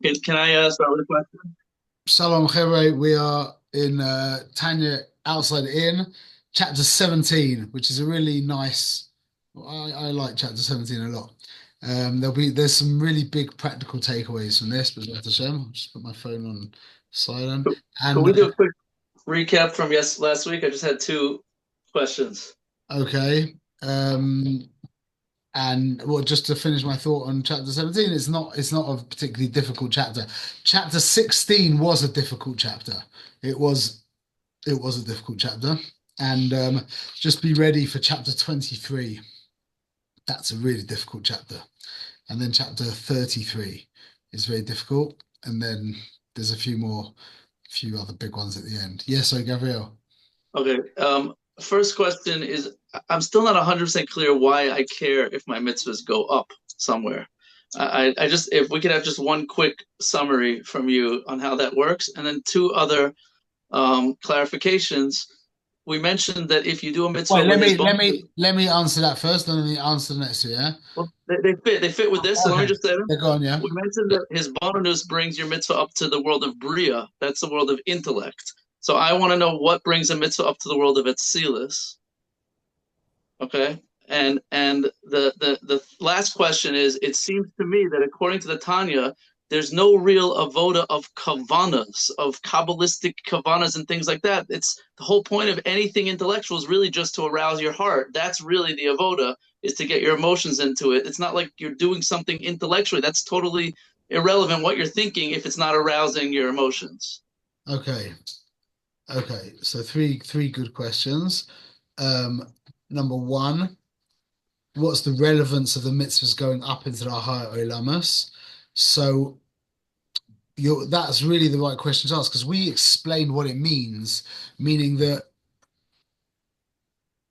Can I start with a question? Shalom Chere, we are in Tanya outside in chapter 17, which is a really nice. I like chapter 17 a lot. There's some really big practical takeaways from this, but Hashem, I'll just put my phone on silent. Could And we do a quick recap from last week? I just had two questions. okay, and well, just to finish my thought on chapter 17, it's not a particularly difficult chapter. Chapter 16 was a difficult chapter. It was it was a difficult chapter. And just be ready for chapter 23. That's a really difficult chapter. And then chapter 33 is very difficult. And then there's few other big ones at the end. Yes, so Gabriel. Okay. First question is I'm still not 100% clear why I care if my mitzvahs go up somewhere. I just, if we could have just one quick summary from you on how that works, and then two other clarifications. We mentioned that if you do a mitzvah Wait, with let his me bonus, let me let me answer that first, and then the answer the next two, yeah? well, they fit with this. So let me Okay. just say them. They're gone, yeah. We mentioned that his bonus brings your mitzvah up to the world of bria. That's the world of intellect. So I want to know what brings a mitzvah up to the world of etzilus. Okay. And the last question is: it seems to me that according to the Tanya, there's no real avoda of kavanas, of kabbalistic kavanas and things like that. It's the whole point of anything intellectual is really just to arouse your heart. That's really the avoda, is to get your emotions into it. It's not like you're doing something intellectually. That's totally irrelevant what you're thinking if it's not arousing your emotions. Okay. Okay. So three good questions. Um, Number one, what's the relevance of the mitzvahs going up into the higher olamas? So that's really the right question to ask because we explained what it means, meaning that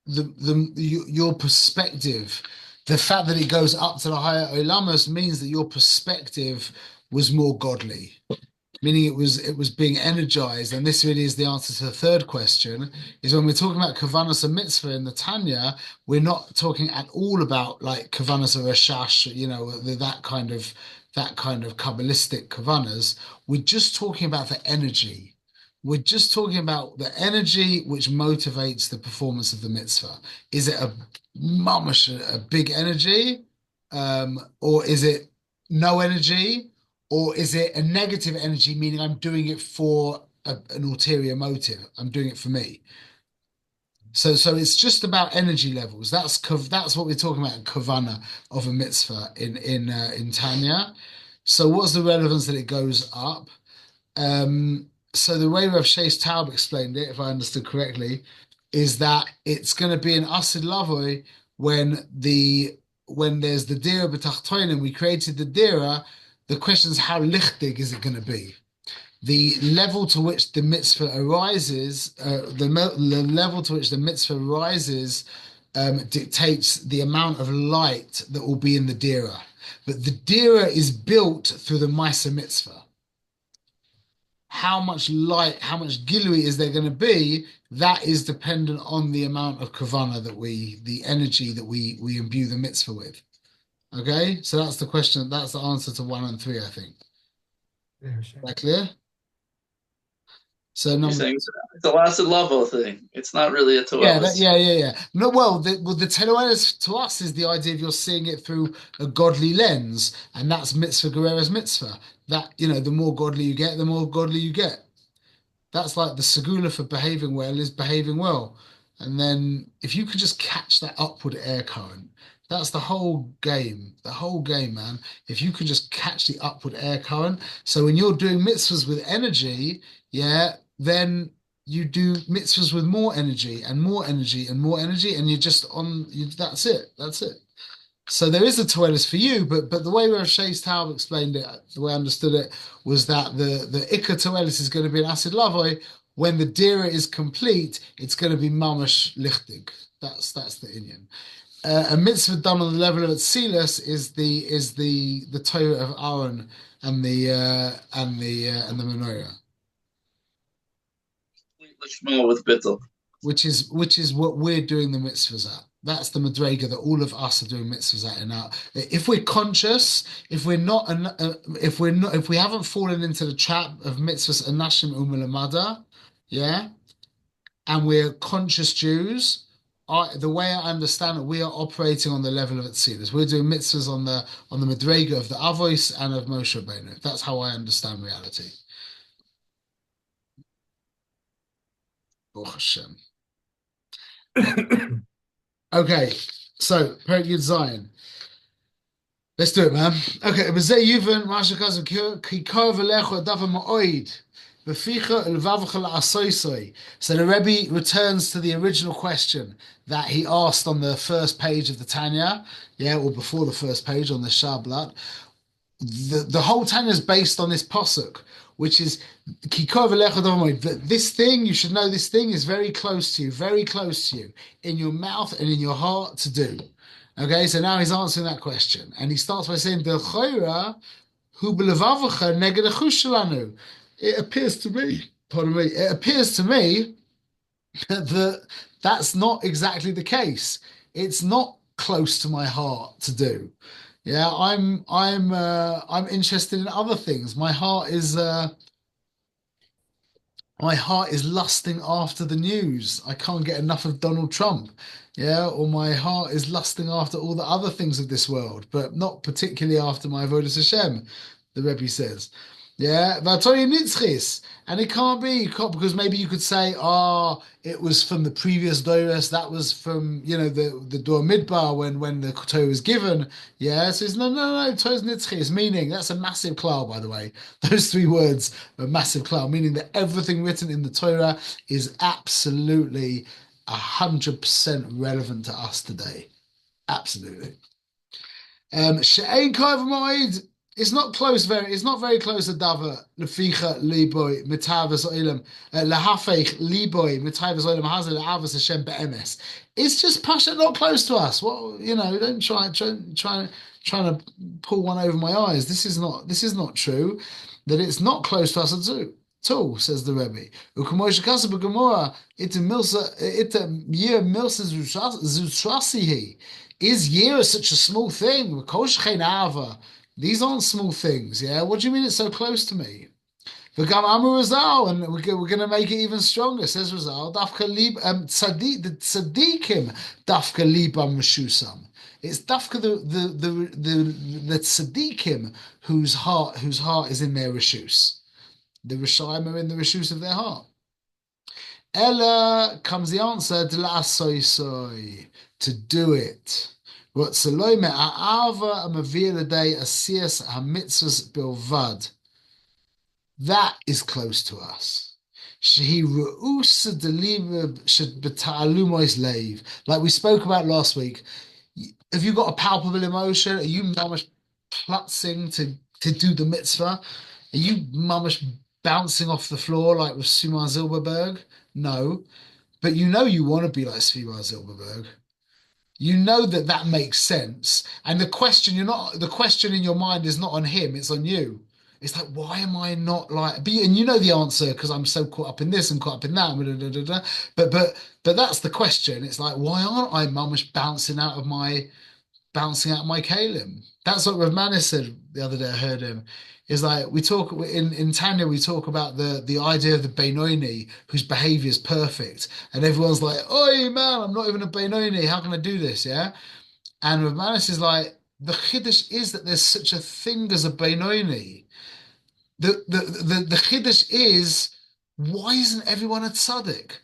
your perspective, the fact that it goes up to the higher olamas means that your perspective was more godly, meaning it was being energized. And this really is the answer to the third question: is when we're talking about kavanas and mitzvah in the Tanya, we're not talking at all about like kavanas or rashash, that kind of kabbalistic kavanas. We're just talking about the energy. We're just talking about the energy which motivates the performance of the mitzvah. Is it a mamash, a big energy, or is it no energy? Or is it a negative energy, meaning I'm doing it for an ulterior motive? I'm doing it for me. So it's just about energy levels. That's what we're talking about in kavana of a mitzvah in Tanya. So what's the relevance that it goes up? So the way Rav Shais Taub explained it, if I understood correctly, is that it's going to be an asid lavoi when there's the dira b'tachtoinim, we created the dira. The question is how lichtig is it going to be? The level to which the mitzvah arises, the level to which the mitzvah rises, dictates the amount of light that will be in the dira. But the dira is built through the Maisa mitzvah. How much light, how much gilui is there going to be? That is dependent on the amount of kavana the energy that we imbue the mitzvah with. Okay, so that's the question. That's the answer to one and three, I think. Is that clear? So You're number saying it's a lasted lavo thing. It's not really a Yeah, toelis. yeah. No, well, the teloeres to us is the idea of you're seeing it through a godly lens, and that's mitzvah gereres mitzvah. That, the more godly you get, the more godly you get. That's like the segula for behaving well is behaving well. And then if you could just catch that upward air current, that's the whole game, man. If you could just catch the upward air current. So when you're doing mitzvahs with energy, yeah, then you do mitzvahs with more energy and more energy and more energy, and you're just that's it. That's it. So there is a Toelis for you, but the way Rav Shais Taub explained it, the way I understood it, was that the Ikka Toelis is going to be an acid lavoi. When the dira is complete, it's going to be mamash lichtig. That's the Inyan. A mitzvah done on the level of Atzilus is the Torah of Aaron and the menorah, Lishma with bittel. which is what we're doing the mitzvahs at. That's the madrega that all of us are doing mitzvahs at. Now, if we're conscious, if we're not, if we haven't fallen into the trap of mitzvahs anashim u'melamada, yeah, and we're conscious Jews, the way I understand it, we are operating on the level of Atzilus. We're doing mitzvahs on the madrega of the Avos and of Moshe Rabbeinu. That's how I understand reality. Baruch Hashem. Okay, so Perek Yud Zion. Let's do it, man. Okay, b'zeh yuvin, Masha Kazim, kikar v'lecho davar ma'oid, v'ficha elvavcha la'asoisoi. So the Rebbe returns to the original question that he asked on the first page of the Tanya, yeah, or before the first page on the Shablat. The whole Tanya is based on this posuk, which is kikar v'lecho davar ma'oid. This thing, you should know this thing is very close to you, in your mouth and in your heart to do. Okay, so now he's answering that question, and he starts by saying, "B'choira hu b'levavacha neged achush shelanu." It appears to me, pardon me, it appears to me that that's not exactly the case. It's not close to my heart to do. Yeah, I'm interested in other things. My heart is lusting after the news. I can't get enough of Donald Trump. Yeah, or my heart is lusting after all the other things of this world, but not particularly after my avodas Hashem, the Rebbe says. Yeah, V'atori nitzchis. And it can't be because maybe you could say, it was from the previous Doros, that was from, the Dor Midbar when the Torah was given. Yeah, so it's no, Torah's nitzchis, meaning that's a massive klal, by the way. Those three words are massive klal, meaning that everything written in the Torah is absolutely 100% relevant to us today. Absolutely. She'ein kov moed. It's not very close to Dava leficha liboy mitavas oilam lahafech liboy mitavas oilam hazel avas Hashem be'emes. It's just pasha not close to us. Well, don't try to pull one over my eyes. This is not true. That it's not close to us at all, says the Rebbe. U'k'moshe kasa b'gemora ita year milsa zutrasihi. Is year such a small thing? V'kol shechein ava. These aren't small things, yeah? What do you mean it's so close to me? V'gam Amar Razal, and we're going to make it even stronger, says Razal, dafka lib, the tzaddikim, dafka libam meshusam. It's dafka the tzaddikim whose heart is in their reshus. The Rishayim are in the reshus of their heart. Ella comes the answer, to do it. That is close to us. Like we spoke about last week. Have you got a palpable emotion? Are you mamish plutzing to do the mitzvah? Are you mamish bouncing off the floor like with Sumar Zilberberg? No. But you want to be like Sumar Zilberberg. You know that makes sense. And the question in your mind is not on him, it's on you. It's like, why am I not like, and you know the answer because I'm so caught up in this and caught up in that. But that's the question. It's like, why aren't I mamish bouncing out of my kalim? That's what Rav Manis said the other day. I heard him. Is like we talk in Tanya, we talk about the idea of the Benoni whose behavior is perfect, and everyone's like, "Oi, man, I'm not even a Benoni. How can I do this?" Yeah, and Rav Manis is like, the chiddush is that there's such a thing as a Benoni. The chiddush is, why isn't everyone a tzaddik?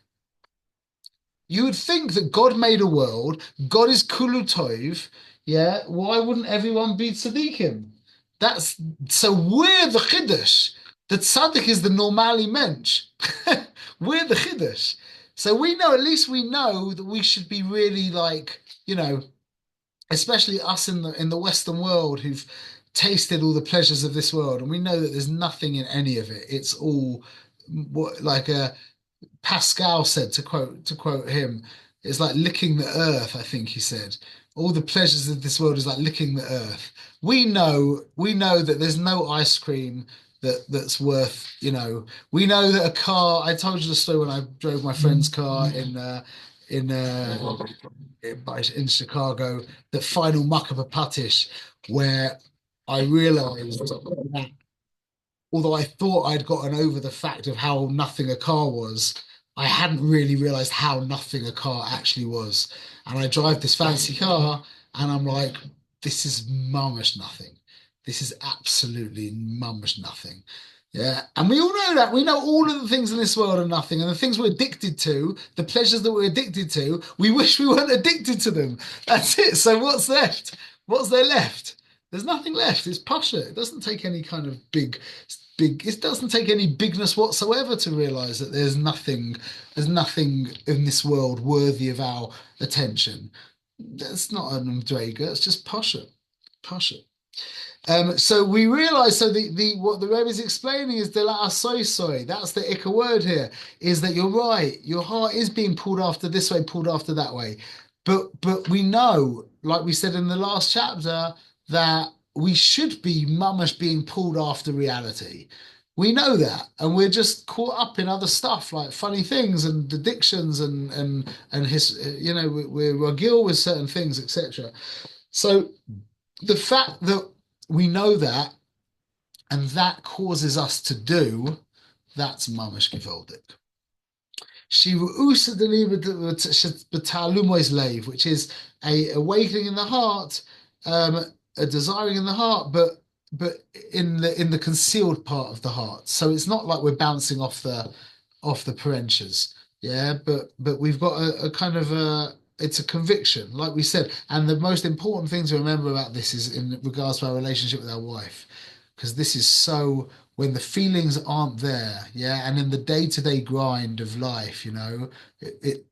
You would think that God made a world, God is kulu tov, yeah. Why wouldn't everyone be tzaddikim? So we're the chiddush. The tzaddik is the normali mensch. We're the chiddush. So at least we know that we should be really like, especially us in the Western world who've tasted all the pleasures of this world, and we know that there's nothing in any of it. It's all like Pascal said, to quote him, it's like licking the earth, I think he said. All the pleasures of this world is like licking the earth. We know that there's no ice cream that's worth, we know that a car, I told you the story when I drove my friend's car in Chicago, the final muck of a puttish, where I realized that although I thought I'd gotten over the fact of how nothing a car was, I hadn't really realized how nothing a car actually was. And I drive this fancy car, and I'm like, this is mummish nothing. This is absolutely mummish nothing. Yeah. And we all know that. We know all of the things in this world are nothing. And the things we're addicted to, the pleasures that we're addicted to, we wish we weren't addicted to them. That's it. So what's left? What's there left? There's nothing left. It's pasha. It doesn't take any kind of it doesn't take any bigness whatsoever to realize that there's nothing in this world worthy of our attention. That's not an Umdrega, it's just pasha. So we realize, so the what the Rebbe is explaining is the la soy. That's the ikka word here, is that you're right. Your heart is being pulled after this way, pulled after that way. But we know, like we said in the last chapter, that we should be mamash being pulled after reality. We know that, and we're just caught up in other stuff like funny things and addictions and his, we're ragil with certain things, etc. So the fact that we know that and that causes us to do, that's mamash gewaldig. Which is a awakening in the heart, a desiring in the heart, but in the concealed part of the heart. So it's not like we're bouncing off the parenches, yeah. But we've got a kind of it's a conviction, like we said. And the most important thing to remember about this is in regards to our relationship with our wife, because this is so when the feelings aren't there, yeah, and in the day-to-day grind of life,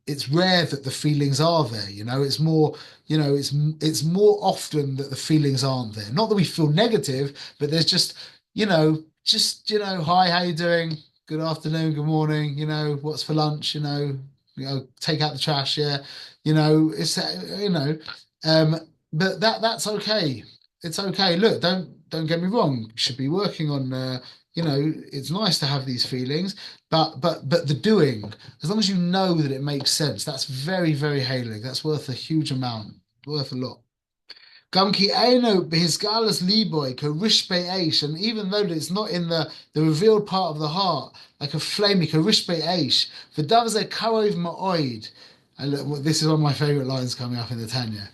it's rare that the feelings are there. It's more, it's more often that the feelings aren't there. Not that we feel negative, but there's hi, how you doing? Good afternoon, good morning. What's for lunch? Take out the trash. Yeah, it's but that's okay. It's okay. Look, don't get me wrong. You should be working on. It's nice to have these feelings, but the doing, as long as you know that it makes sense, that's very very hailing. That's worth a huge amount, worth a lot. Gamki Eino Bihizgalas Liboy Karishbe Aish, and even though it's not in the revealed part of the heart, like a flamey Karishbe Aish, the Davze Karov Ma'oid. And look, this is one of my favorite lines coming up in the Tanya.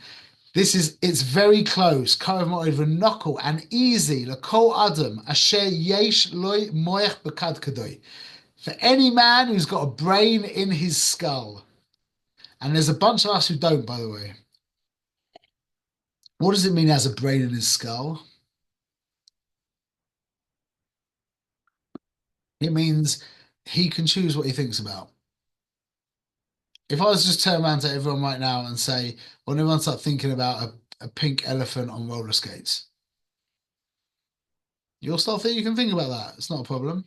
It's very close. Karov Ma'oid v'nokol and easy. Lakol Adam Asher Yesh Loy Moech Bekad Kadoy. For any man who's got a brain in his skull, and there's a bunch of us who don't, by the way. What does it mean has a brain in his skull? It means he can choose what he thinks about. If I was just turn around to everyone right now and say, well, everyone start thinking about a pink elephant on roller skates. You'll start thinking, you can think about that. It's not a problem.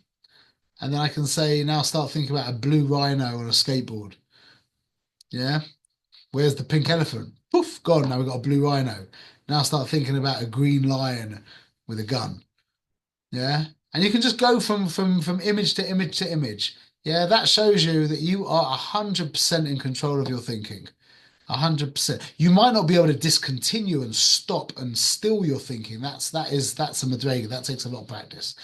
And then I can say, now start thinking about a blue rhino on a skateboard. Yeah. Where's the pink elephant? Poof, gone. Now we've got a blue rhino. Now start thinking about a green lion with a gun. Yeah. And you can just go from image to image to image. Yeah, that shows you that you are 100% in control of your thinking. 100%. You might not be able to discontinue and stop and still your thinking. That's a madrega. That takes a lot of practice.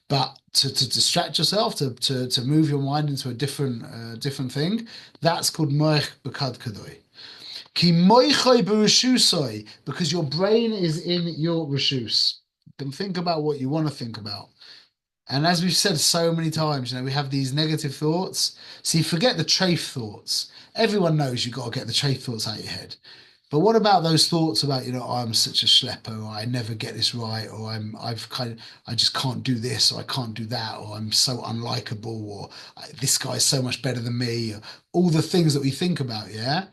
But to distract yourself, to move your mind into a different thing, that's called moich bekad kadoy. Ki moichoi bereshusoi, because your brain is in your reshus. You can think about what you want to think about. And as we've said so many times, we have these negative thoughts. See, forget the trafe thoughts. Everyone knows you've got to get the trafe thoughts out of your head. But what about those thoughts about, I'm such a schlepper, or I never get this right, or I just can't do this, or I can't do that, or I'm so unlikable, or this guy's so much better than me, or all the things that we think about, yeah?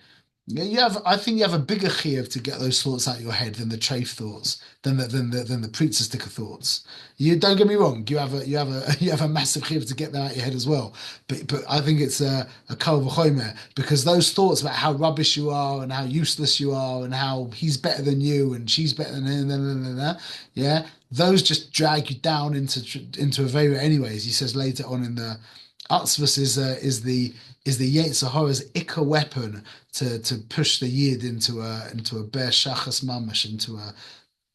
I think you have a bigger chiyuv to get those thoughts out of your head than the treif thoughts, than the pizza sticker thoughts. You don't get me wrong. You have a massive chiyuv to get that out of your head as well. But I think it's a kol v'chomer, because those thoughts about how rubbish you are and how useless you are and how he's better than you and she's better than him, yeah, those just drag you down into a very anyways. He says later on in the Atzvus is the Yetzer Hara's ikka weapon to push the Yid into a ber shachas mamash, into a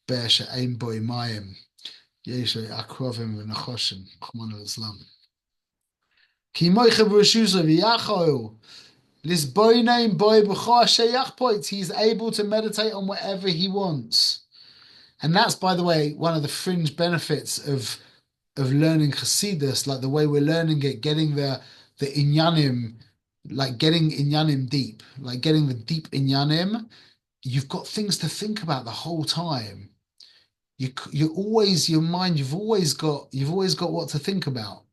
ber she'ein boi mayim. Yeshu akrovim v'nachoshim. Chmon al-Islam. Ki moicha b'reshuzah v'yachol. Lisboinein boy b'choah sheyach poitz. He's able to meditate on whatever he wants. And that's, by the way, one of the fringe benefits of learning Chassidus, like the way we're learning it, getting the inyanim, like getting inyanim deep, like getting the deep inyanim. You've got things to think about the whole time. You always, your mind, you've always got what to think about.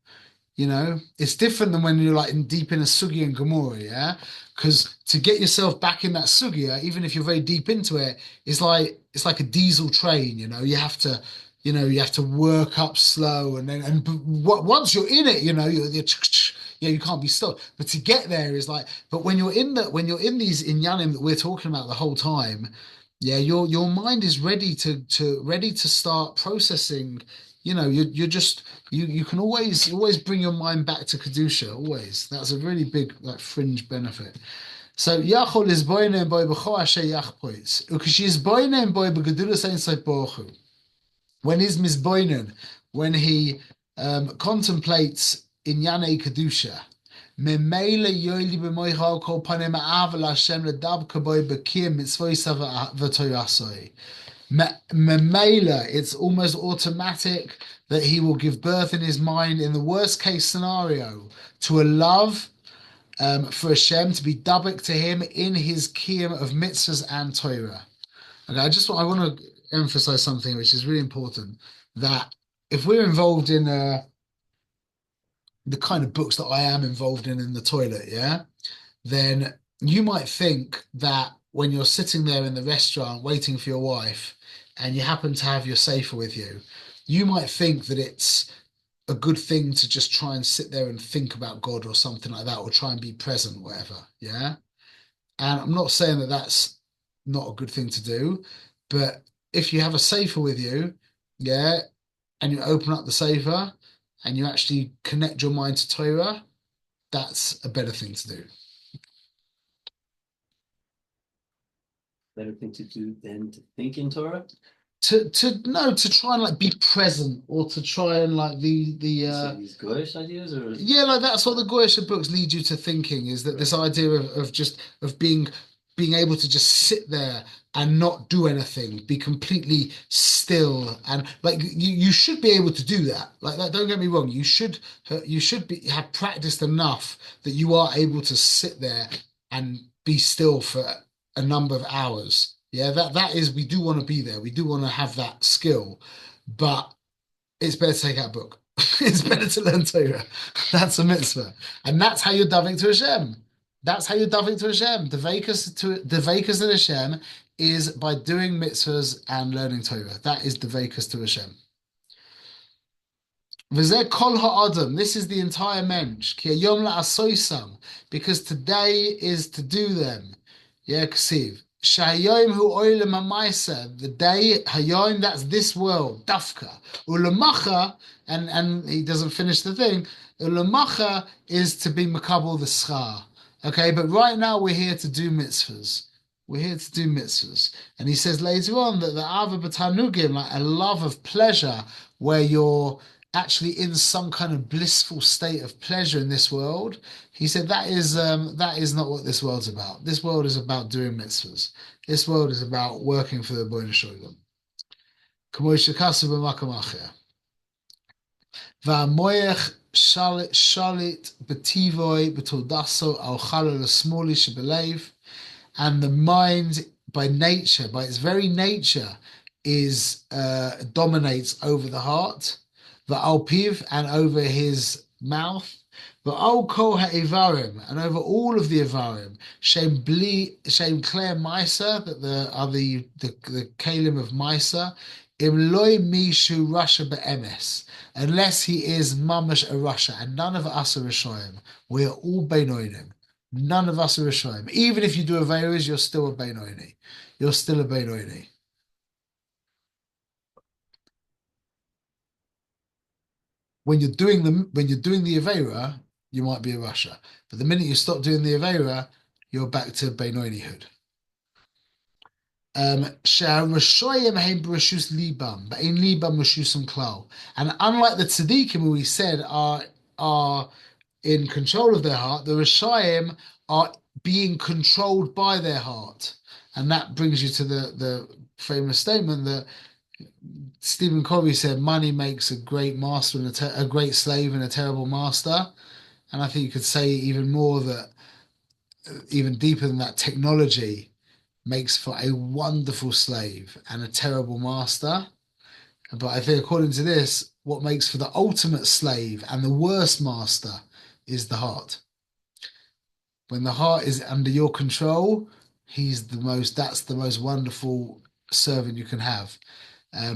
It's different than when you're like deep in a sugya and Gemara, yeah. Because to get yourself back in that sugya, even if you're very deep into it, it's like a diesel train. You have to work up slow, once you're in it, you can't be stopped. But to get there is like, but when you're in these inyanim that we're talking about the whole time, yeah, your mind is ready to start processing. You can always bring your mind back to kedusha. Always, that's a really big like fringe benefit. So Yachol is boinen boy b'cho asher yachpoitz. Ukish is boinen boy b'gedulas ein sof bochu. When he's misboinen, when he contemplates inyane kedusha, memele yoeli b'moicha kol panim ha'av Hashem ledabka boy b'kiyum mitzvosav v'toyasoi. Memela, it's almost automatic that he will give birth in his mind, in the worst case scenario, to a love for Hashem, to be dabik to him in his kiyum of mitzvahs and Torah. Okay, I want to emphasize something which is really important, that if we're involved in the kind of books that I am involved in the toilet, yeah, then you might think that when you're sitting there in the restaurant waiting for your wife and you happen to have your sefer with you, you might think that it's a good thing to just try and sit there and think about God or something like that, or try and be present, whatever. Yeah. And I'm not saying that that's not a good thing to do, but if you have a sefer with you, yeah, and you open up the sefer and you actually connect your mind to Torah, that's a better thing to do. Better thing to do than to think in Torah? To try and like be present, or to try and like So these Goyish ideas, or yeah, like that's what the Goyish books lead you to thinking, is that this idea of being able to just sit there and not do anything, be completely still, and like you should be able to do that. Like that, don't get me wrong, you should have practiced enough that you are able to sit there and be still for a number of hours. Yeah, that is, we do want to be there. We do want to have that skill, but it's better to take out a book. It's better to learn Torah. That's a mitzvah, and that's how you're daving to Hashem. That's how you're daving to Hashem. The vekas to Hashem is by doing mitzvahs and learning Torah. That is the vekas to Hashem. V'zeh kol ha'adam. This is the entire mensch. Ki hayom la'asoisam, because today is to do them. Yeah, ksiv. Shayom hu oilem ha'maisa. The day hayom, that's this world. Dafka. Ulamacha, and he doesn't finish the thing. Ulamacha is to be makabel the schar. Okay, but right now we're here to do mitzvahs. We're here to do mitzvahs. And he says later on that the ava b'tanugim, like a love of pleasure, where you're actually in some kind of blissful state of pleasure in this world. He said that is not what this world's about. This world is about doing mitzvahs. This world is about working for the Boinah Shalom. K'mo shekasu b'makom acher. V'amoyech shalit b'tivoi b'toldaso al chalal smoli shebelev. And the mind, by nature, by its very nature, is dominates over the heart, the alpiv, and over his mouth, the al kol ha'evarim, and over all of the evarim, shem klei maisa, that are the kalim of maisa, im loy mishu rasha be'emes, unless he is mamash a rasha, and none of us are rishoyim. We are all beinonim. None of us are rishoyim. Even if you do averos, you're still a beinoini. You're still a beinoini. When you're doing the avera, you might be a Russia. But the minute you stop doing the Avera, you're back to Beinoinihood. שהרשויים הם ברשוס ליבם, באין ליבם רשוסם כלל. And unlike the tzaddikim who we said are in control of their heart, the Rishayim are being controlled by their heart. And that brings you to the famous statement that Stephen Covey said, money makes a great master and a great slave and a terrible master. And I think you could say even more that, even deeper than that, technology makes for a wonderful slave and a terrible master. But I think according to this, what makes for the ultimate slave and the worst master is the heart. When the heart is under your control, that's the most wonderful servant you can have.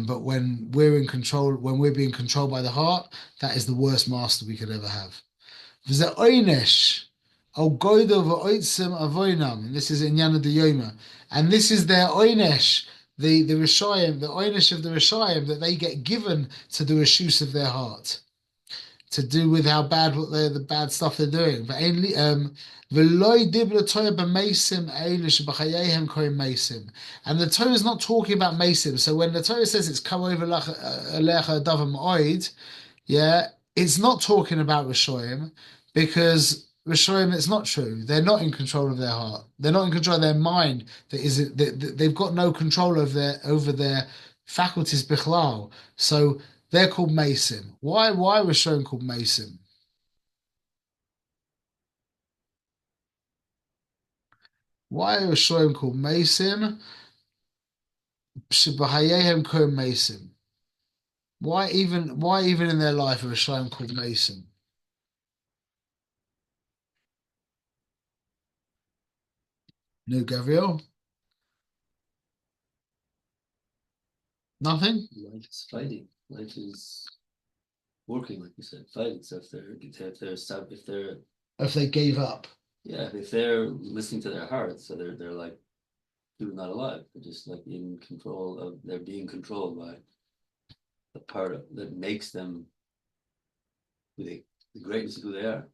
But when we're in control, when we're being controlled by the heart, that is the worst master we could ever have. V'ze oynesh al goido v'oitzim avoinam. This is in Yana de Yoma. And this is their oynesh, the Rishayim, the oynesh of the Rishayim that they get given to the reshus of their heart, to do with how bad the bad stuff they're doing. And the Torah is not talking about mesim. So when the Torah says it's come over alecha davar ma'od, yeah, it's not talking about Rishoyim, because Rishoyim, it's not true. They're not in control of their heart. They're not in control of their mind. They've got no control over their faculties bichlal. So they're called mesim. Why Rishoyim called mesim? Why are Rishoyim called mesim? Shebahayehem ko mesim. Why even in their life are Rishoyim called mesim? No, Gabriel? Nothing? Life is fighting. Life is working, like you said, fighting. So If they gave up. yeah, if they're listening to their hearts, so they're like not alive. They're just like in control of. They're being controlled by the part that makes them the greatness of who they are.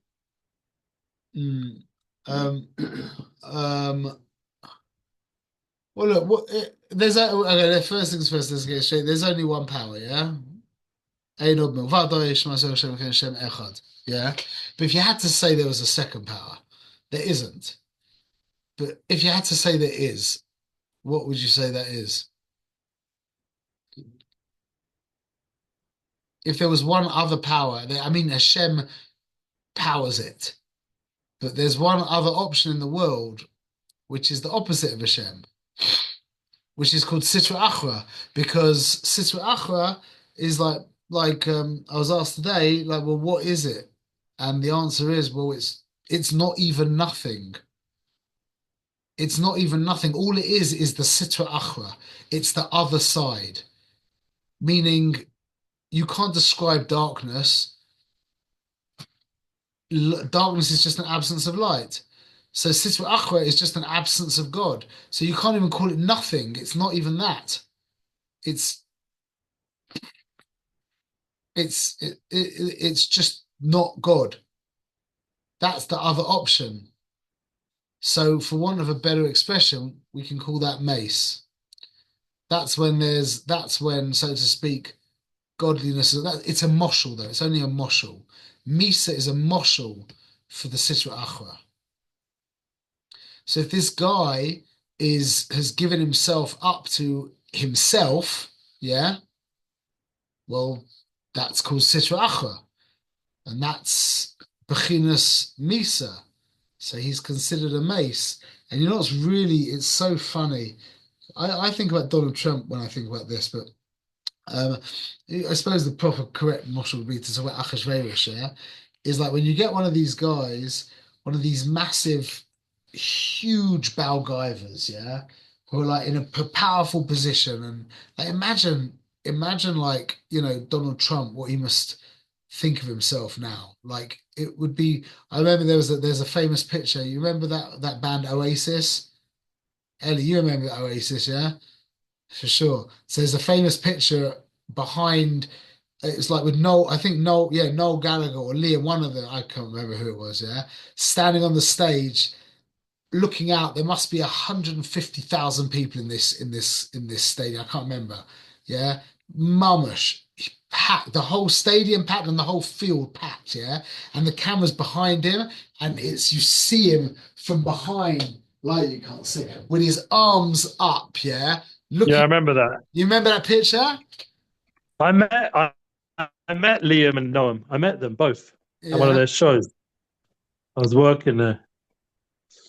Well, look, the first things first, let's get straight. There's only one power, yeah? Yeah? But if you had to say there was a second power, there isn't. But if you had to say there is, what would you say that is? If there was one other power, Hashem powers it. But there's one other option in the world, which is the opposite of Hashem, which is called Sitra Achra, because Sitra Achra is like I was asked today, like, well, what is it? And the answer is, well, it's not even nothing. It's not even nothing. All it is the Sitra Achra. It's the other side, meaning you can't describe darkness. Darkness is just an absence of light. So Sitra Achra is just an absence of God. So you can't even call it nothing. It's not even that. It's just not God. That's the other option. So for want of a better expression, we can call that mace. That's when, so to speak, godliness. It's a moshel though. It's only a moshel. Misa is a moshel for the Sitra Achra. So if this guy has given himself up to himself, yeah, well, that's called Sitra Achra, and that's Bechinas Misa. So he's considered a mace. And you know what's it's so funny. I think about Donald Trump when I think about this, but I suppose the proper correct motto would be to talk about Achashverosh, yeah? Is like when you get one of these guys, one of these massive, huge Balgivers, yeah, who are like in a powerful position, and like imagine like, you know, Donald Trump, what he must think of himself now. Like it would be. I remember there's a famous picture. You remember that band Oasis? Ellie, you remember Oasis, yeah? For sure. So there's a famous picture behind It's like with Noel, I think Noel, yeah, Noel Gallagher or Liam, one of them, I can't remember who it was, yeah, standing on the stage, looking out. There must be 150,000 people in this stadium. I can't remember. Yeah, mamish packed, the whole stadium packed and the whole field packed. Yeah, and the camera's behind him, and it's you see him from behind, like you can't see, with his arms up. Yeah, Yeah, I looking. remember that. You remember that picture? I met I met Liam and Noam. I met them both at one of Yeah. their shows. I was working there.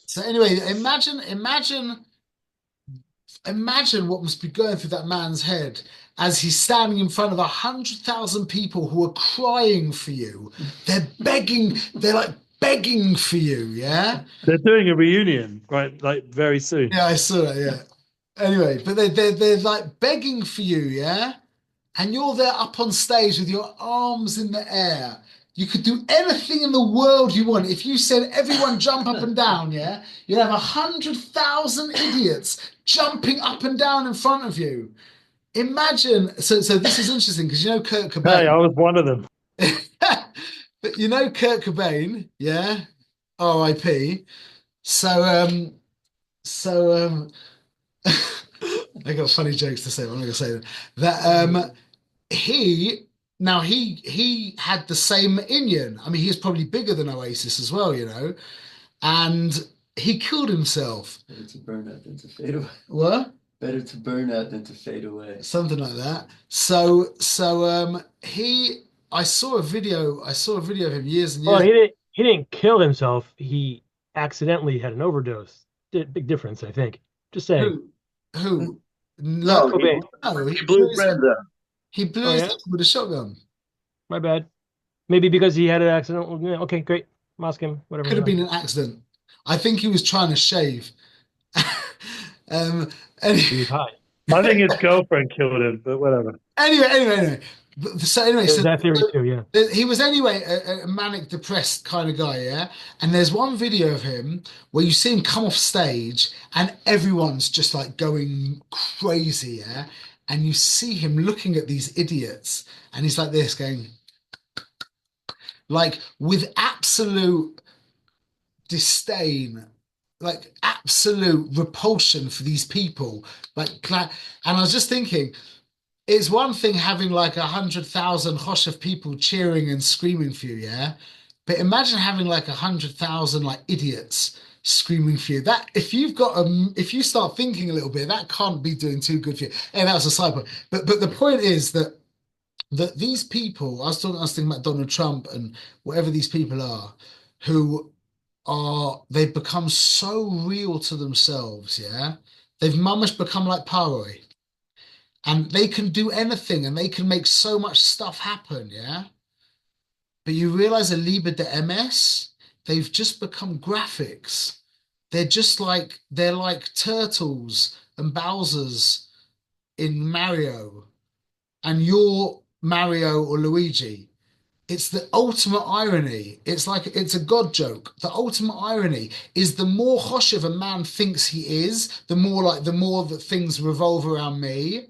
So anyway, imagine what must be going through that man's head as he's standing in front of 100,000 people who are crying for you. They're begging, they're like begging for you, yeah? They're doing a reunion, right? Like very soon. Yeah, I saw that, yeah. Anyway, but they're like begging for you, yeah? And you're there up on stage with your arms in the air. You could do anything in the world you want. If you said everyone jump up and down, yeah, you'd have 100,000 idiots jumping up and down in front of you. Imagine. So this is interesting because you know Kurt Hey, Cobain. I was one of them. But you know Kurt Cobain, yeah, R.I.P. So I got funny jokes to say, but I'm not gonna say that. He he had the same Inyan. I mean, he's probably bigger than Oasis as well, you know, and he killed himself. Better to burn out than to fade away. What? Better to burn out than to fade away. Something like that. So he I saw a video of him years and Well, years. he didn't kill himself. He accidentally had an overdose. Big difference, I think. Just saying. Who? No, Cobain. No, he blew his brains out. he blew Oh, his yeah? head with a shotgun. My bad. Maybe because he had an accident. Yeah, okay, great. Mask him. Whatever. Could have been an accident. I think he was trying to shave. And He was high. I think his girlfriend killed him, but whatever. anyway. There's that theory too, yeah. He was anyway a manic depressed kind of guy, yeah. And there's one video of him where you see him come off stage and everyone's just like going crazy, yeah. And you see him looking at these idiots, and he's like this, going like with absolute disdain, like absolute repulsion for these people. And I was just thinking, it's one thing having like 100,000 Chosh of people cheering and screaming for you, yeah. But imagine having like 100,000 like idiots screaming for you. That if you start thinking a little bit, that can't be doing too good for you. And that's a side point. But the point is that these people, I was thinking about Donald Trump and whatever these people are, who they've become so real to themselves, yeah. They've mamish become like Paroi. And they can do anything and they can make so much stuff happen, yeah? But you realize a Liber de MS, they've just become graphics. They're like turtles and Bowser's in Mario, and you're Mario or Luigi. It's the ultimate irony. It's like it's a God joke. The ultimate irony is the more Choshev a man thinks he is, the more that things revolve around me,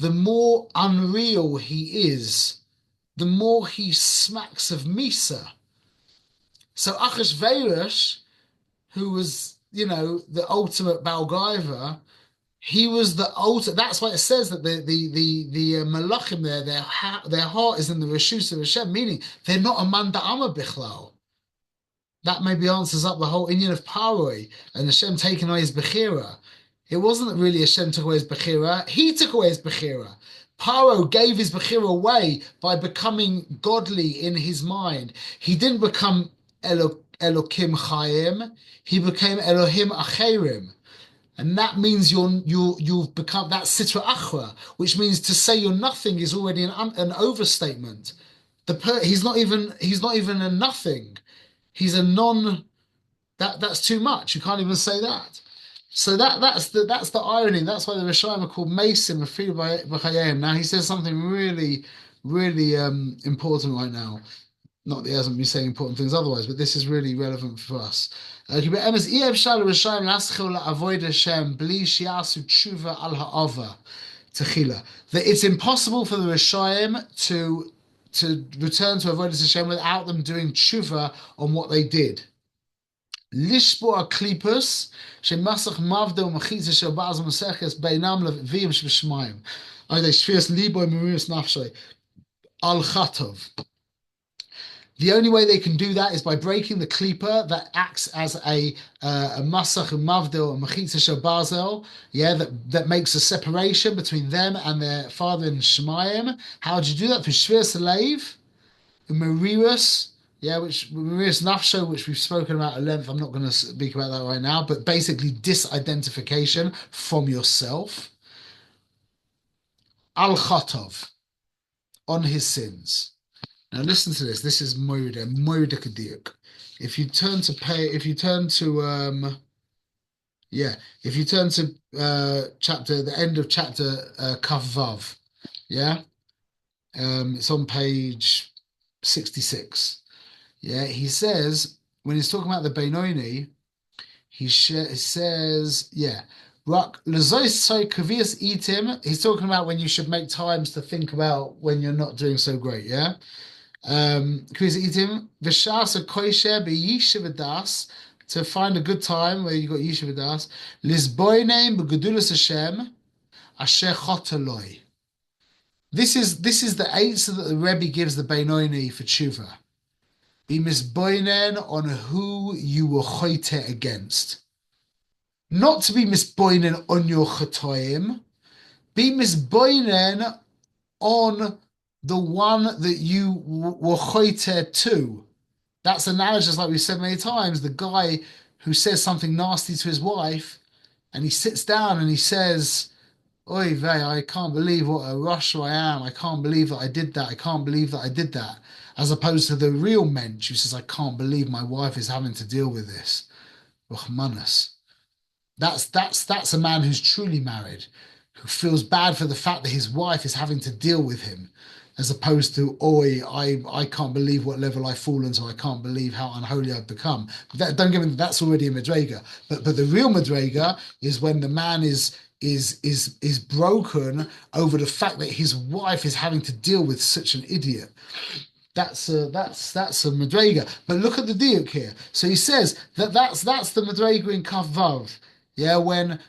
the more unreal he is, the more he smacks of Misa. So Achashverosh, who was, the ultimate Balgaiva, he was the ultimate. That's why it says that the Malachim there, their heart is in the Reshus of Hashem, meaning they're not a Manda Amma Bichlal. That maybe answers up the whole Inyan of Paroi and Hashem taking away his Bechira. It wasn't really Hashem took away his Bechira. He took away his Bechira. Paro gave his Bechira away by becoming godly in his mind. He didn't become Elokim Chaim. He became Elohim Acherim. And that means you've become that Sitra Achra, which means to say you're nothing is already an overstatement. He's not even a nothing. He's a non. That's too much. You can't even say that. So that's the irony. That's why the Rishayim are called Mason B'chayim. Now he says something really, really important right now. Not that he hasn't been saying important things otherwise, but this is really relevant for us. That it's impossible for the Rishayim to return to Avodas Hashem without them doing tshuva on what they did. Lishboa klipus shemasach mavdo machitza shabaz maseches beinam levim shbishmayim. Are they shvius liboy merius nafshay al chatov? The only way they can do that is by breaking the klipa that acts as a masach mavdil and machitza shabazel, that makes a separation between them and their father in Shemayim. How do you do that? Through shvir salev, merius, which merius nafsho, which we've spoken about at length. I'm not going to speak about that right now, but basically disidentification from yourself. Al chatov, on his sins. Now listen to this. This is Moira Kadiuk. If you turn to chapter, the end of chapter Kaf Vav, it's on page 66. He says, when he's talking about the Benoni, he says, he's talking about when you should make times to think about when you're not doing so great, to find a good time where you got Yishuv Das, This is the answer that the Rebbe gives the Benoni for tshuva. Be misboinen on who you were choite against. Not to be misboinen on your chatoim. Be misboinen on the one that you were choite to. That's analogous, like we've said many times. The guy who says something nasty to his wife, and he sits down and he says, "Oy vey, I can't believe what a rasha I am. I can't believe that I did that. I can't believe that I did that." As opposed to the real mensch who says, "I can't believe my wife is having to deal with this." Rahmanas. That's a man who's truly married, who feels bad for the fact that his wife is having to deal with him, as opposed to, "Oi, I can't believe what level I've fallen to. I can't believe how unholy I've become." Don't get me. That's already a madrega. But the real madrega is when the man is broken over the fact that his wife is having to deal with such an idiot. That's a madrega. But look at the diuk here. So he says that's the madrega in Kaf Vav. When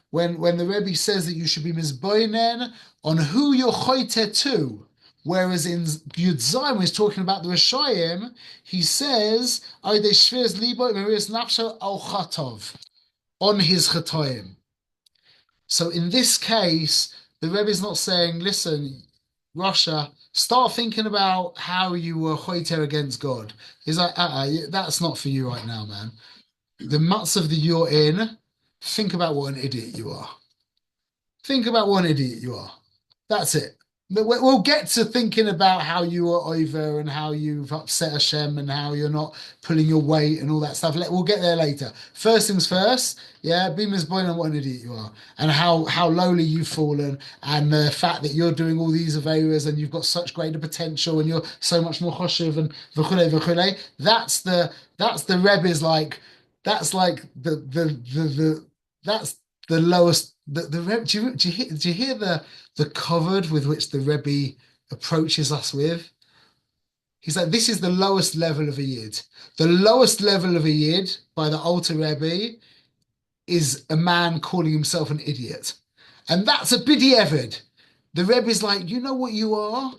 the Rebbe says that you should be mizboinen on who you're choite to. Whereas in Yud Zayin, when he's talking about the Rishayim, he says, on his chatoim. So in this case, the Rebbe is not saying, "Listen, Rasha, start thinking about how you were choiter against God." He's like, that's not for you right now, man. The matzav that you're in, think about what an idiot you are. Think about what an idiot you are. That's it. We'll get to thinking about how you were over and how you've upset Hashem and how you're not pulling your weight and all that stuff. We'll get there later. First things first, be misboin on what an idiot you are and how lowly you've fallen and the fact that you're doing all these averas and you've got such greater potential and you're so much more choshev and v'chulei v'chulei. That's the Rebbe's that's the lowest. The Rebbe, do you hear the covered with which the Rebbe approaches us with? He's like, this is the lowest level of a yid. The lowest level of a yid by the Alter Rebbe is a man calling himself an idiot, and that's a b'di'evid. The Rebbe's like, you know what you are?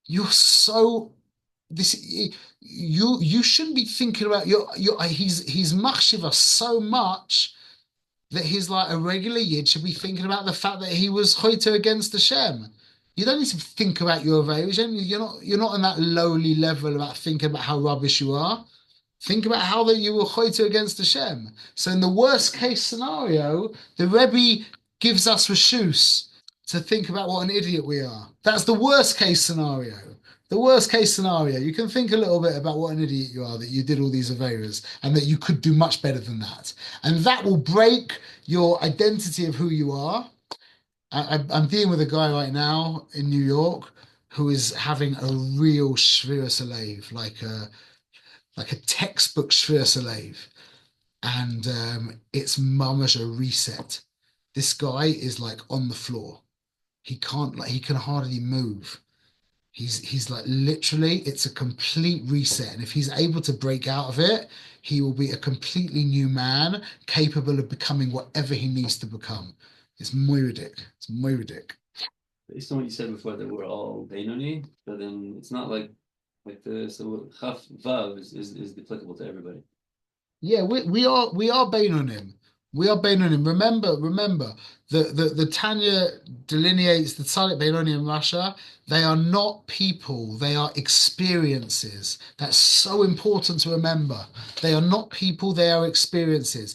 You're so you shouldn't be thinking about he's machshiva so much that he's like a regular yid should be thinking about the fact that he was choiter against Hashem. You don't need to think about your evasion. You're not on that lowly level about thinking about how rubbish you are. Think about how that you were choiter against Hashem. So in the worst case scenario, the Rebbe gives us reshus to think about what an idiot we are. That's the worst case scenario. The worst case scenario, you can think a little bit about what an idiot you are, that you did all these averas and that you could do much better than that. And that will break your identity of who you are. I'm dealing with a guy right now in New York who is having a real Shvira Salev, like a textbook Shvira Salev. And it's mamash a reset. This guy is like on the floor. He can hardly move. He's like literally, it's a complete reset. And if he's able to break out of it, he will be a completely new man, capable of becoming whatever he needs to become. It's moiridic. It's moiridic. Based on what you said before, that we're all Benoni, but then it's not like the so Chaf Vav is applicable to everybody. Yeah, we are Beinonim. We are Beinonim. Remember, the Tanya delineates the Tzaddik Benoni in Russia. They are not people, they are experiences. That's so important to remember. They are not people, they are experiences.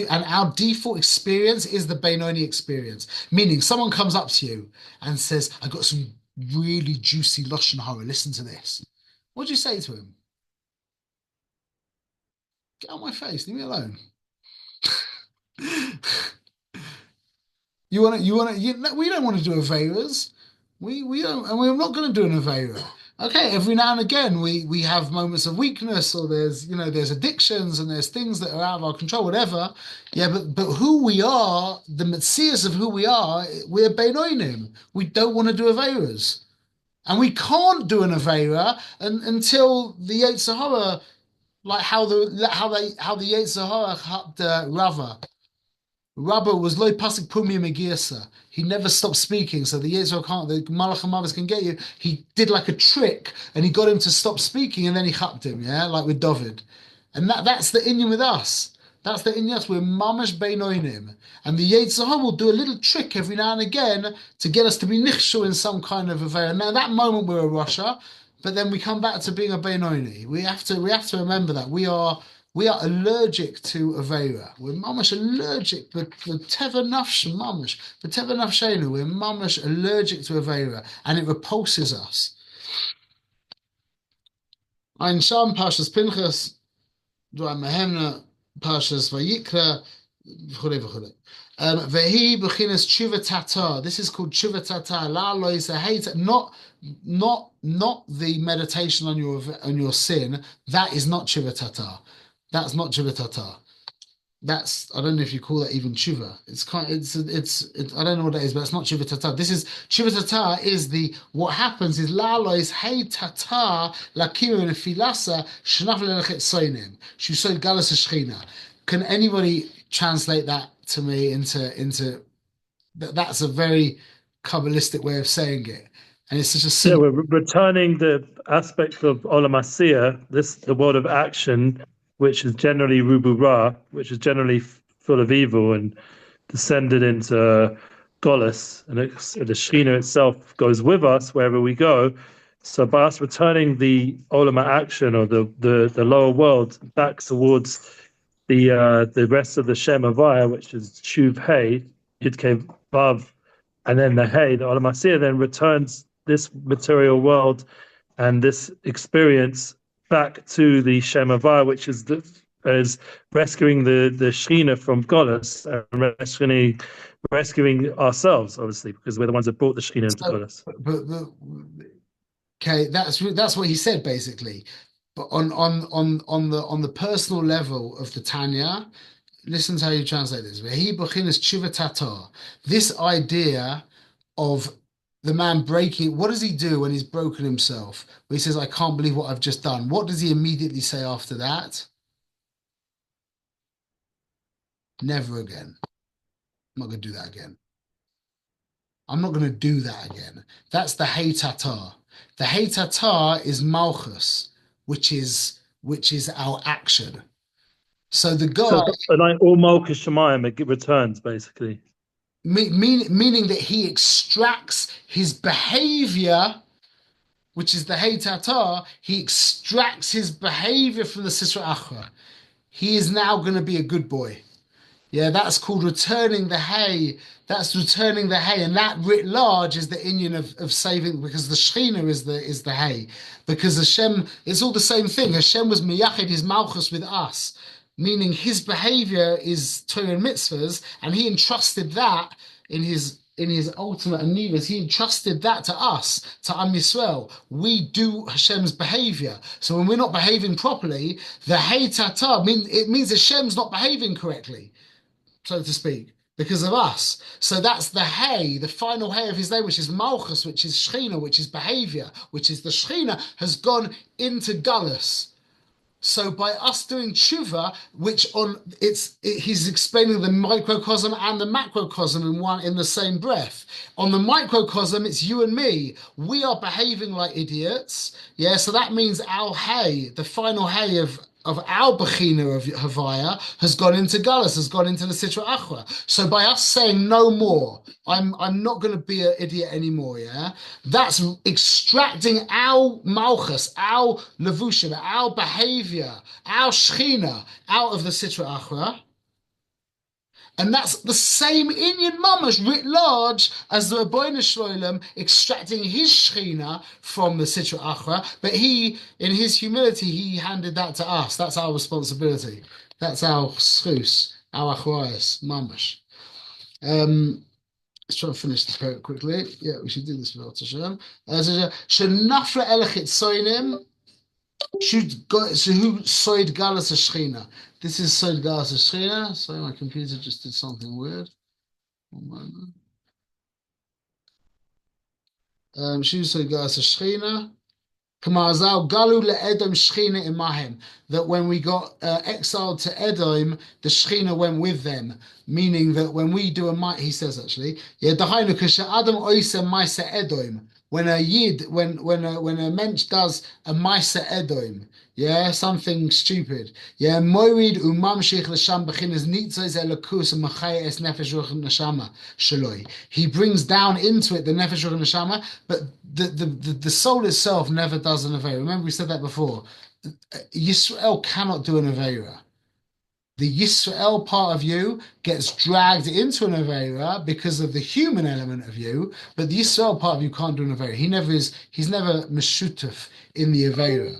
And our default experience is the Benoni experience, meaning someone comes up to you and says, I got some really juicy Lashon Hara, listen to this. What do you say to him? Get out of my face, leave me alone. We don't want to do Averas. We don't, and we're not going to do an Avera. Okay, every now and again we have moments of weakness, or there's addictions and there's things that are out of our control, whatever. Yeah, but who we are, the Metzias of who we are, we're Beinonim. We don't want to do Averas. And we can't do an Avera until the Yetzer Hara, like how the Yetzer Hara helped Rava. Rabba was loy pasik pumi megiyasa. He never stopped speaking, so the Yetzer can't, the Malach HaMavis can get you. He did like a trick, and he got him to stop speaking, and then he chapped him, yeah, like with David. And that's the inyan with us. That's the inyan. We're mamash beinoinim, and the Yetzer Hara will do a little trick every now and again to get us to be nichshu in some kind of affair. Now that moment we're a Russia, but then we come back to being a beinoini. We have to remember that we are allergic to Avera. We're mamash allergic, but the Teva Nafsh mamash, the Teva Nafshenu, we're mamash allergic to Avera, and it repulses us. Ein Sham Pashas Pinchas, Dua Mehemna Pashas Vayikra, v'chule v'chule. Vehi b'chinas tshuva tata. This is called tshuva tata. La lo yisaheta. Not the meditation on your sin. That is not tshuva tata. That's not tshuva tata. That's, I don't know if you call that even tshuva. It's I don't know what that is, but it's not tshuva tata. This is tshuva tata. Is what happens is la lo is hey tata lakimu nefilasa shnaf lelechet soinim shusol galas shchina. Can anybody translate that to me into that's a very Kabbalistic way of saying it, and it's such a simple. Yeah, we're returning the aspect of Olam Asiyah, the world of action, which is generally Rubu Ra, which is generally full of evil and descended into Golis, and the Shekhinah itself goes with us wherever we go. So by us returning the Olam action, or the lower world, back towards the rest of the Shem Havaya, which is Shuv Hey, Yud Kei Vav, and then the Hey, the Olam Asiyah then returns this material world and this experience back to the Shem Havaya, which is rescuing the Shekhinah from Golis, and rescuing ourselves, obviously, because we're the ones that brought the Shekhinah into Golis. Okay, that's what he said basically. But on the personal level of the Tanya, listen to how you translate this. This idea of the man breaking, what does he do when he's broken himself? Where he says, I can't believe what I've just done. What does he immediately say after that? Never again. I'm not going to do that again. I'm not going to do that again. That's the Hey Tata. The Hey Tata is Malchus, which is our action. So the guy, so like all Malchus Shemayim, it returns basically. Meaning that he extracts his behavior, which is the Hey Tata, he extracts his behavior from the Sisra Achra. He is now going to be a good boy. Yeah, that's called returning the hay. That's returning the hay, and that writ large is the inyan of saving, because the Shekhinah is the hay. Because Hashem, it's all the same thing. Hashem was miyached his malchus with us, meaning his behavior is Torah and mitzvahs, and he entrusted that in his ultimate anivas. He entrusted that to us, to Am Yisrael. We do Hashem's behavior. So when we're not behaving properly, the hey tata it means Hashem's not behaving correctly, so to speak. because of us. So that's the hey, the final hey of his name, which is Malchus, which is Shechina, which is behavior, which is the Shechina, has gone into Gullus. So by us doing tshuva, he's explaining the microcosm and the macrocosm in the same breath. On the microcosm, it's you and me. We are behaving like idiots. Yeah, so that means our hey, the final hey of our Bechina of Havaya has gone into Gullus, has gone into the Sitra Achra. So by us saying no more, I'm not going to be an idiot anymore, yeah? That's extracting our Malchus, our Levushim, our behavior, our Shechina out of the Sitra Achra. And that's the same Inyan Mamash writ large as the Rabbeinu Shloilem extracting his Shechina from the Sitra Achra, but he, in his humility, he handed that to us. That's our responsibility. That's our schus, our achrayas, Mamash. Let's try and finish this very quickly. Yeah, we should do this without Hashem. Shenafla elechit soinim. So who soid Galas Shechina? This is soid Galas Shechina. Sorry, my computer just did something weird. One moment. Who soid Galas Shechina? Kamazal Galu leEdom Shechina imahem. That when we got exiled to Edom, the Shechina went with them. Meaning that when we do he says actually, yeah, Dahainu Kasha Adam Oisa Maisa Edom. When a yid, when a mensch does a Maisa Edom, yeah, something stupid, yeah, Morid umamshich l'sham b'chinas nitzos elokus umachaya es nefesh ruach neshama shaloi. He brings down into it the nefesh ruach neshama, but the soul itself never does an avera. Remember we said that before. Yisrael cannot do an avera. The Yisrael part of you gets dragged into an Avera because of the human element of you, but the Yisrael part of you can't do an Avera. He's never Meshutaf in the Avera.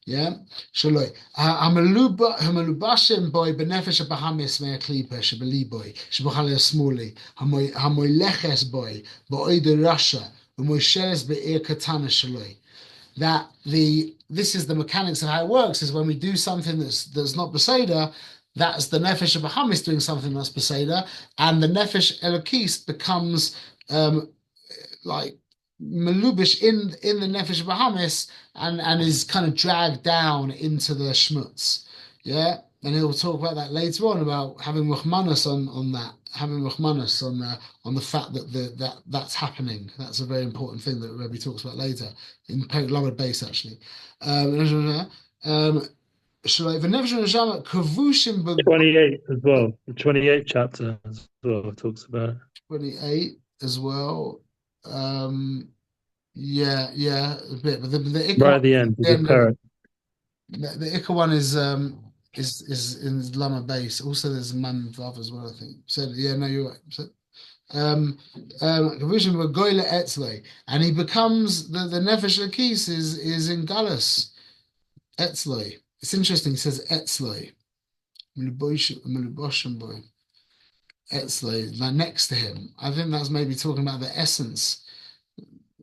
Yeah? Shaloi. Hamalubashem boy benefesh bahamis mea klipa shabali boy shabachale smuli hamoileches boy boide rasha umoisheres be'ir katana shaloi. That this is the mechanics of how it works, is when we do something that's not Beseda, that's the Nefesh of Bahamis doing something that's Beseda, and the Nefesh Elokis becomes like Melubish in the Nefesh of Bahamis and is kind of dragged down into the Shmutz. Yeah? And he'll talk about that later on, about having Rahmanas on that, having Rahmanas on the fact that that's happening. That's a very important thing that Rebbe talks about later in Perek Lamed Beis actually. 28 as well. The 28th chapter as well talks about 28 as well. Yeah, a bit. But the right at the end. The Ikka one is in Lama base. Also, there's Man Vav as well, I think. So yeah, no, you're right. So, and he becomes the Nefesh Lakis is in Galus Etzloi. It's interesting. He says Etzloi, Etzloi, like next to him. I think that's maybe talking about the essence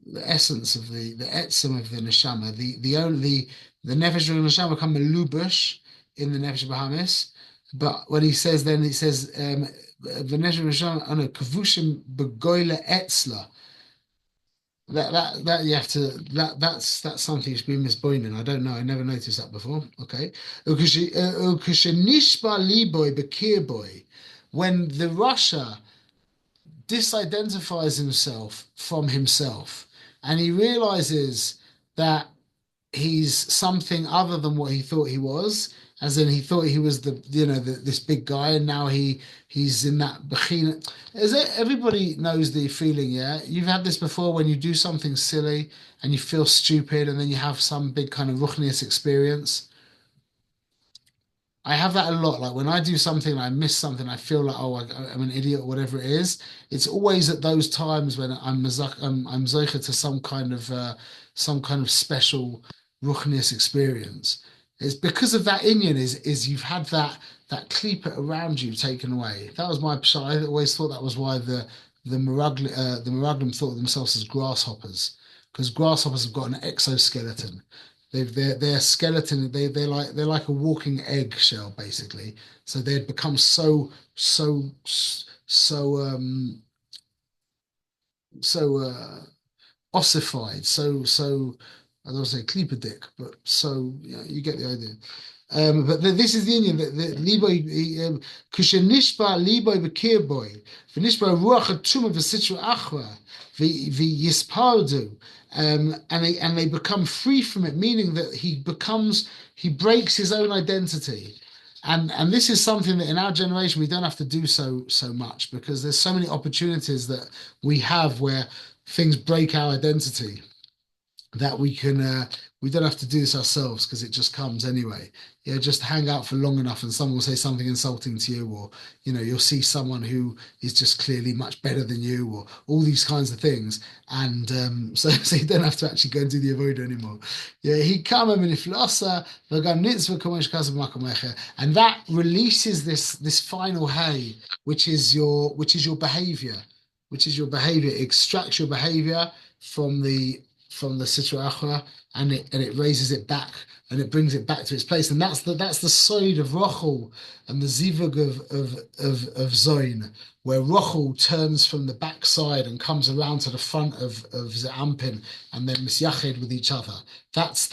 of the etzem of the neshama. The nefesh of the neshama come melubush in the nefesh Bahamis. But when he says the nefesh of the neshama on a kavushim begoyle etzla. That you have to that's something that's been misboining. I don't know. I never noticed that before. Okay. When the Russia disidentifies himself from himself and he realizes that he's something other than what he thought he was, as in he thought he was this big guy, and now he's in that bechina. Everybody knows the feeling, yeah? You've had this before when you do something silly and you feel stupid and then you have some big kind of ruchnius experience. I have that a lot. Like when I do something and I miss something, I feel like, oh, I'm an idiot or whatever it is. It's always at those times when I'm zeicha to some kind of special ruchnius experience. It's because of that inyan is you've had that klipa around you taken away. That was my pshat. I always thought that was why the Meraglim thought of themselves as grasshoppers, because grasshoppers have got an exoskeleton. Their skeleton, they're like a walking egg shell basically. So they'd become so so ossified, so I don't want to say klipadik, but so you get the idea. But this is the Indian. The libo kushenishba libo bekirboy v'nishba ruach hatuma v'sitru achra v'yispardu, and they become free from it, meaning that he breaks his own identity. And this is something that in our generation we don't have to do so much, because there's so many opportunities that we have where things break our identity, that we don't have to do this ourselves, because it just comes anyway. Just hang out for long enough and someone will say something insulting to you, or you'll see someone who is just clearly much better than you, or all these kinds of things, and so you don't have to actually go and do the avodah anymore. And that releases this final hay, which is your behavior, it extracts your behavior from the Sitra Achra, and it raises it back, and it brings it back to its place. And that's the side of Rochel and the zivug of Zoin, where Rochel turns from the backside and comes around to the front of Ze'ampin, and then misyached with each other. That's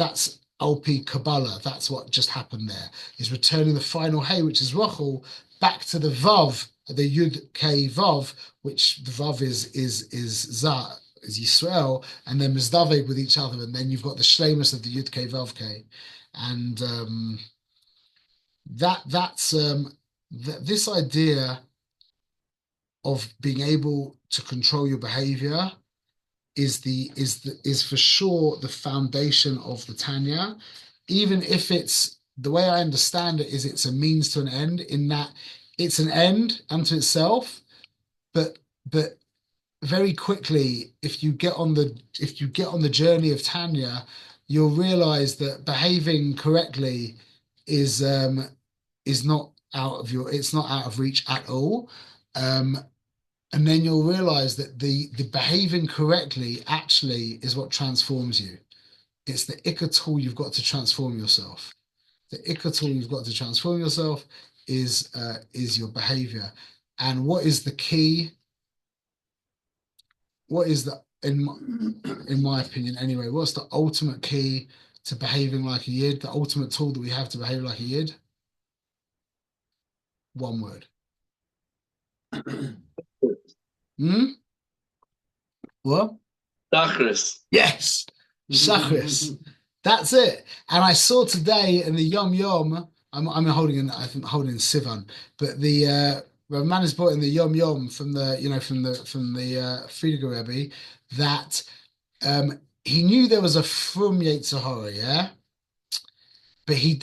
Alpi Kabbalah. That's what just happened there, is returning the final hay, which is Rochel, back to the Vav, the Yud K Vav, which the Vav is Za, is Yisrael, and then Mizdaveg with each other, and then you've got the Shlemus of the Yud K Vav K, and this idea of being able to control your behavior is for sure the foundation of the Tanya, even if it's, the way I understand it is, it's a means to an end, in that it's an end unto itself, but very quickly, if you get on the journey of Tanya, you'll realize that behaving correctly is not out of reach at all. And then you'll realize that the behaving correctly actually is what transforms you. It's the ikka tool you've got to transform yourself. The ikka tool you've got to transform yourself is your behavior. And what is the key? What is in my opinion anyway, what's the ultimate key to behaving like a Yid? The ultimate tool that we have to behave like a Yid? One word. What? Shachris. Yes, Shachris. That's it. And I saw today in the Yom Yom, I'm holding in Sivan, but the Rav Man has brought in the Yom Yom from the Friediger Rebbe, that he knew there was a Frum Yetzer Hara, yeah, but he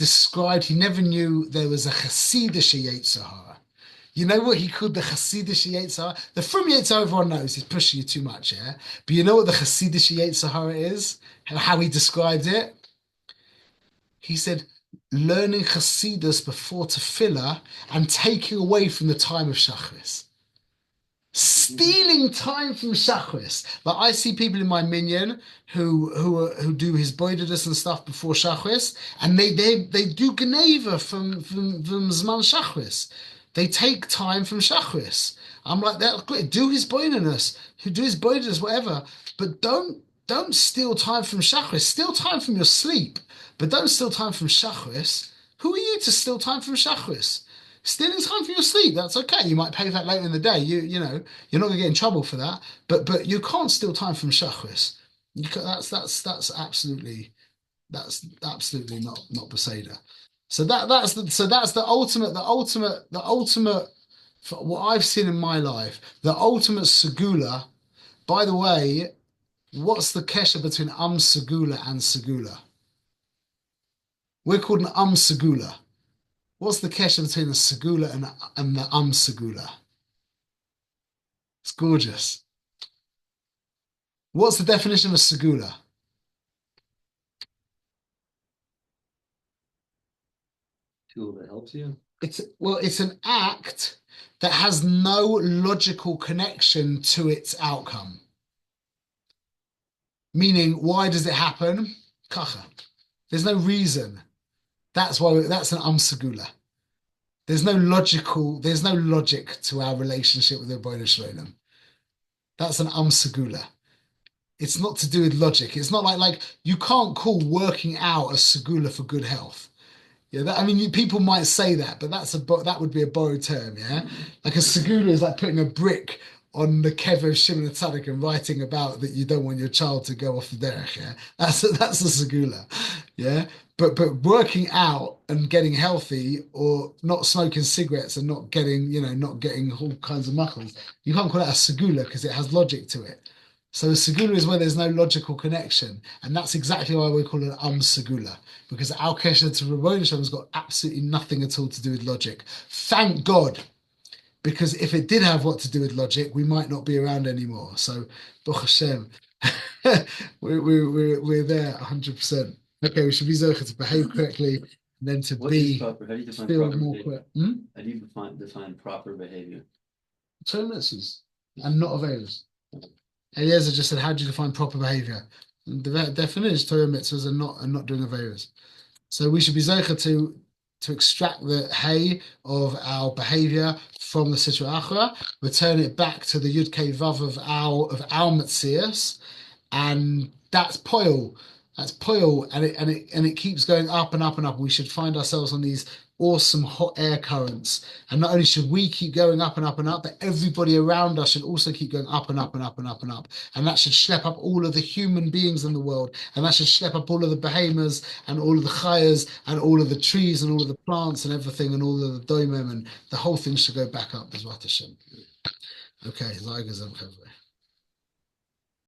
never knew there was a Chassidish Yetzer Hara. You know what he called the Chassidish Yetzer Hara? The Frum Yetzer Hara, everyone knows, he's pushing you too much, yeah. But you know what the Chassidish Yetzer Hara is? How he described it? He said, learning Chassidus before Tefillah and taking away from the time of Shachris. Stealing time from Shachris. Like, I see people in my minyan who do his boidedus and stuff before Shachris, and they do Geneva from Zman Shachris. They take time from Shachris. I'm like, that great. Do his boidedus, whatever, but don't steal time from Shachris. Steal time from your sleep, but don't steal time from Shachris. Who are you to steal time from Shachris? Stealing time from your sleep, that's okay. You might pay that later in the day. You know, you're not gonna get in trouble for that. But you can't steal time from Shachris. That's absolutely not Beseda. So that's the ultimate for what I've seen in my life, the ultimate segula. By the way, what's the kesher between segula and segula? We're called an segula. What's the kesher between the segula and the segula? It's gorgeous. What's the definition of a segula? Tool that helps you. It's an act that has no logical connection to its outcome. Meaning, why does it happen? Kacha. There's no reason. That's an segula. There's no logic to our relationship with the Ribono Shel Olam. That's an segula. It's not to do with logic. It's not like you can't call working out a segula for good health. Yeah, I mean, people might say that, but that would be a borrowed term. Yeah, like a segula is like putting a brick on the kever of Shimon Tzadik and writing about that you don't want your child to go off the derech. Yeah, that's a segula. Yeah, but working out and getting healthy, or not smoking cigarettes and not getting all kinds of muckles, you can't call that a segula because it has logic to it. So a segula is where there's no logical connection, and that's exactly why we call it segula, because our kesher to Ribono Shel Olam has got absolutely nothing at all to do with logic. Thank God, because if it did have what to do with logic, we might not be around anymore. So, Baruch Hashem, we're there 100%. Okay, we should be zocher to behave correctly, and then to What is be proper? How do you define feel proper more behavior? How do you define proper behavior? Torah mitzvahs and not aveiros. Eliezer just said, "How do you define proper behavior?" And the definition is Torah mitzvahs and not doing aveiros. So we should be zocher to extract the hay of our behavior from the Sitra Achra, return it back to the Yud Kei Vav of our Metzias, and that's poil. That's poil, and it keeps going up and up and up. We should find ourselves on these awesome hot air currents, and not only should we keep going up and up and up, but everybody around us should also keep going up and up and up and up and up, and that should schlep up all of the human beings in the world, and that should schlep up all of the behemoths and all of the chayas and all of the trees and all of the plants and everything and all of the doimim, and the whole thing should go back up. Bezrat Hashem. Okay, Zayagazem Chavre.